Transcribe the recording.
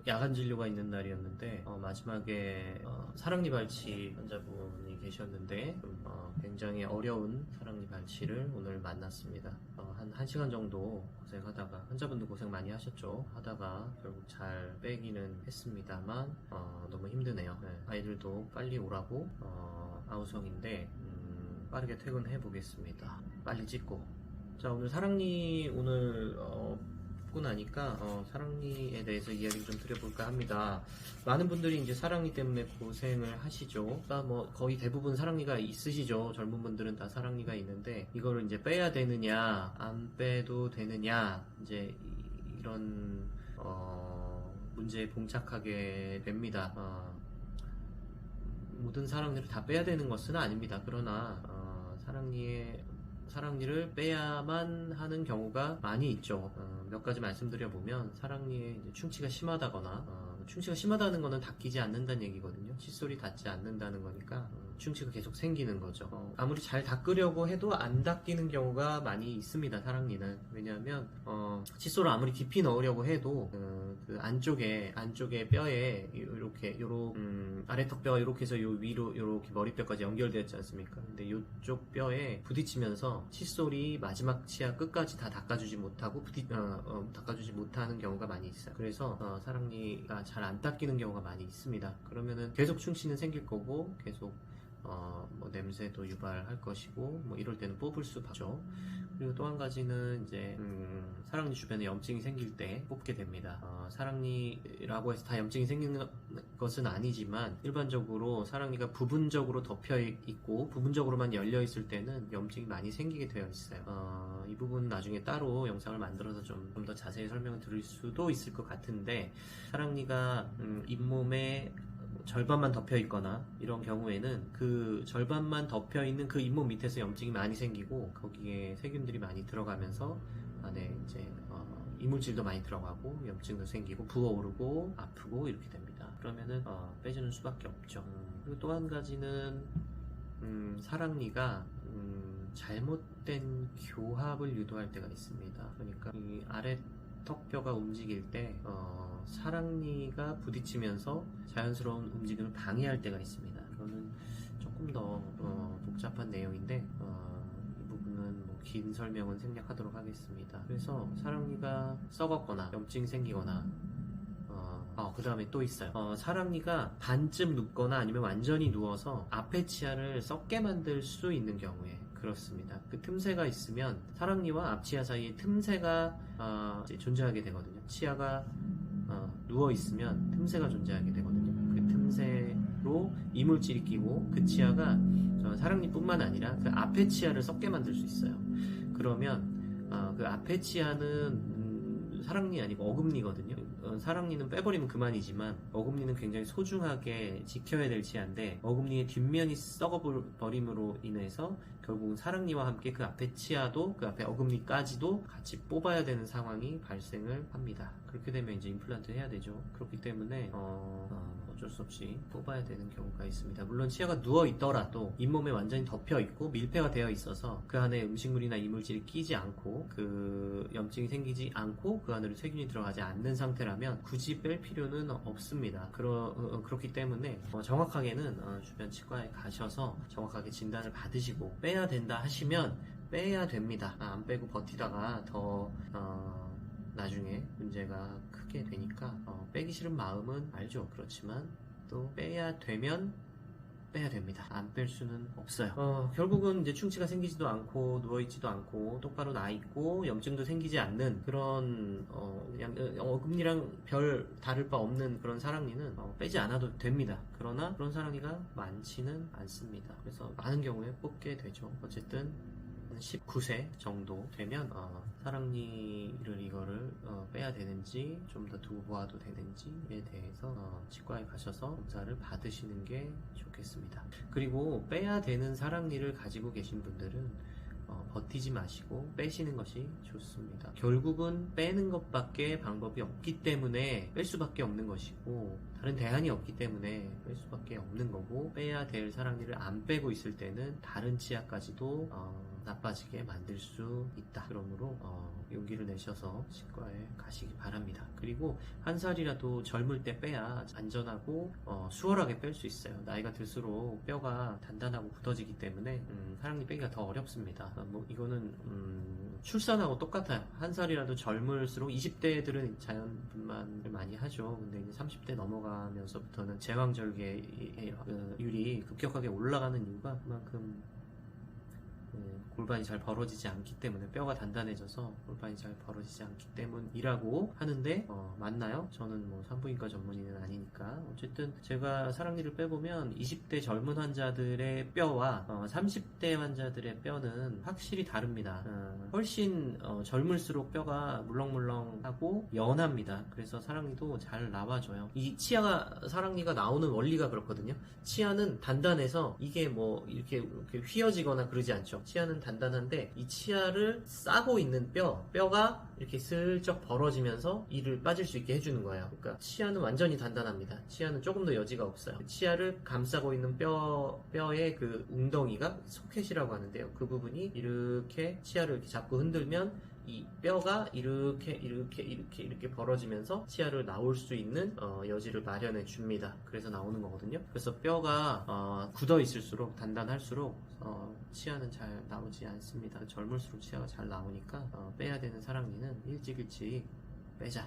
야간 진료가 있는 날이었는데 마지막에 사랑니 발치 환자분이 계셨는데 굉장히 어려운 사랑니 발치를 오늘 만났습니다. 한 1시간 정도 고생하다가, 환자분도 고생 많이 하셨죠. 하다가 결국 잘 빼기는 했습니다만 너무 힘드네요. 네, 아이들도 빨리 오라고 아우성인데 빠르게 퇴근해 보겠습니다. 빨리 찍고. 자, 오늘 사랑니 듣고 나니까 사랑니에 대해서 이야기를 좀 드려볼까 합니다. 많은 분들이 이제 사랑니 때문에 고생을 하시죠. 그러니까 뭐 거의 대부분 사랑니가 있으시죠. 젊은 분들은 다 사랑니가 있는데 이거를 이제 빼야 되느냐, 안 빼도 되느냐, 이제 이런 문제에 봉착하게 됩니다. 모든 사랑니를 다 빼야 되는 것은 아닙니다. 그러나 사랑니를 빼야만 하는 경우가 많이 있죠. 몇 가지 말씀드려보면, 사랑니에 이제 충치가 심하다거나, 충치가 심하다는 거는 닦이지 않는다는 얘기거든요. 칫솔이 닿지 않는다는 거니까 충치가 계속 생기는 거죠. 아무리 잘 닦으려고 해도 안 닦이는 경우가 많이 있습니다. 사랑니는. 왜냐하면 칫솔을 아무리 깊이 넣으려고 해도 그 안쪽에 뼈에 아래턱 뼈가 이렇게 해서 요 위로 이렇게 머리뼈까지 연결되어 있지 않습니까? 근데 이쪽 뼈에 부딪히면서 칫솔이 마지막 치아 끝까지 다 닦아주지 못하고 닦아주지 못하는 경우가 많이 있어요. 그래서 사랑니가 잘 안 닦이는 경우가 많이 있습니다. 그러면은 계속 충치는 생길 거고, 계속 뭐 냄새도 유발할 것이고, 뭐 이럴 때는 뽑을 수밖죠. 그리고 또 한 가지는 이제 사랑니 주변에 염증이 생길 때 뽑게 됩니다. 사랑니라고 해서 다 염증이 생기는 것은 아니지만, 일반적으로 사랑니가 부분적으로 덮여 있고 부분적으로만 열려 있을 때는 염증이 많이 생기게 되어 있어요. 이 부분 나중에 따로 영상을 만들어서 좀 더 자세히 설명을 드릴 수도 있을 것 같은데, 사랑니가 잇몸에 절반만 덮여 있거나 이런 경우에는 그 절반만 덮여 있는 그 잇몸 밑에서 염증이 많이 생기고, 거기에 세균들이 많이 들어가면서 안에 이제 이물질도 많이 들어가고 염증도 생기고 부어오르고 아프고 이렇게 됩니다. 그러면은 빼주는 수밖에 없죠. 그리고 또 한 가지는 사랑니가 잘못된 교합을 유도할 때가 있습니다. 그러니까 이 아래 턱뼈가 움직일 때 사랑니가 부딪히면서 자연스러운 움직임을 방해할 때가 있습니다. 이거는 조금 더 복잡한 내용인데 이 부분은 뭐 긴 설명은 생략하도록 하겠습니다. 그래서 사랑니가 썩었거나 염증이 생기거나 그 다음에 또 있어요. 사랑니가 반쯤 눕거나 아니면 완전히 누워서 앞에 치아를 썩게 만들 수 있는 경우에 그렇습니다. 그 틈새가 있으면 사랑니와 앞치아 사이에 틈새가 이제 존재하게 되거든요. 치아가 누워 있으면 틈새가 존재하게 되거든요. 그 틈새로 이물질이 끼고 그 치아가 사랑니뿐만 아니라 그 앞에 치아를 썩게 만들 수 있어요. 그러면 그 앞에 치아는 사랑니 아니고 어금니거든요. 사랑니는 빼버리면 그만이지만 어금니는 굉장히 소중하게 지켜야 될 치아인데, 어금니의 뒷면이 썩어버림으로 인해서 결국은 사랑니와 함께 그 앞에 치아도, 그 앞에 어금니까지도 같이 뽑아야 되는 상황이 발생을 합니다. 그렇게 되면 이제 임플란트 해야 되죠. 그렇기 때문에 어쩔 수 없이 뽑아야 되는 경우가 있습니다. 물론 치아가 누워 있더라도 잇몸에 완전히 덮여 있고 밀폐가 되어 있어서 그 안에 음식물이나 이물질이 끼지 않고 그 염증이 생기지 않고 그 안으로 세균이 들어가지 않는 상태라면 굳이 뺄 필요는 없습니다. 그렇기 때문에 정확하게는 주변 치과에 가셔서 정확하게 진단을 받으시고 빼야 된다 하시면 빼야 됩니다. 안 빼고 버티다가 더 나중에 문제가 크게 되니까 빼기 싫은 마음은 알죠. 그렇지만 또 빼야 되면 빼야 됩니다. 안 뺄 수는 없어요. 결국은 이제 충치가 생기지도 않고 누워있지도 않고 똑바로 나있고 염증도 생기지 않는 그런 그냥 어금니랑 별 다를 바 없는 그런 사랑니는 빼지 않아도 됩니다. 그러나 그런 사랑니가 많지는 않습니다. 그래서 많은 경우에 뽑게 되죠. 어쨌든 19세 정도 되면 사랑니를 이거를 빼야 되는지 좀 더 두고 보아도 되는지에 대해서 치과에 가셔서 검사를 받으시는 게 좋겠습니다. 그리고 빼야 되는 사랑니를 가지고 계신 분들은 버티지 마시고 빼시는 것이 좋습니다. 결국은 빼는 것밖에 방법이 없기 때문에 뺄 수밖에 없는 것이고, 다른 대안이 없기 때문에 뺄 수밖에 없는 거고, 빼야 될 사랑니를 안 빼고 있을 때는 다른 치아까지도 나빠지게 만들 수 있다. 그러므로 용기를 내셔서 치과에 가시기 바랍니다. 그리고 한 살이라도 젊을 때 빼야 안전하고 수월하게 뺄 수 있어요. 나이가 들수록 뼈가 단단하고 굳어지기 때문에 사랑니 빼기가 더 어렵습니다. 뭐 이거는 출산하고 똑같아요. 한 살이라도 젊을수록 20대들은 자연분만을 많이 하죠. 근데 이제 30대 넘어가면서부터는 제왕절개율이 급격하게 올라가는 이유가 그만큼 골반이 잘 벌어지지 않기 때문에, 뼈가 단단해져서 골반이 잘 벌어지지 않기 때문이라고 하는데 맞나요? 저는 뭐 산부인과 전문의는 아니니까. 어쨌든 제가 사랑니를 빼보면 20대 젊은 환자들의 뼈와 30대 환자들의 뼈는 확실히 다릅니다. 훨씬 젊을수록 뼈가 물렁물렁하고 연합니다. 그래서 사랑니도 잘 나와줘요. 이 사랑니가 나오는 원리가 그렇거든요. 치아는 단단해서 이게 뭐 이렇게 휘어지거나 그러지 않죠. 치아는 단단한데 이 치아를 싸고 있는 뼈가 이렇게 슬쩍 벌어지면서 이를 빠질 수 있게 해주는 거예요. 그러니까 치아는 완전히 단단합니다. 치아는 조금 더 여지가 없어요. 치아를 감싸고 있는 뼈의 그 웅덩이가 소켓이라고 하는데요. 그 부분이 이렇게 치아를 이렇게 잡고 흔들면 이 뼈가 이렇게 벌어지면서 치아를 나올 수 있는 여지를 마련해 줍니다. 그래서 나오는 거거든요. 그래서 뼈가 굳어 있을수록, 단단할수록 치아는 잘 나오지 않습니다. 젊을수록 치아가 잘 나오니까 빼야 되는 사랑니는 일찍 빼자.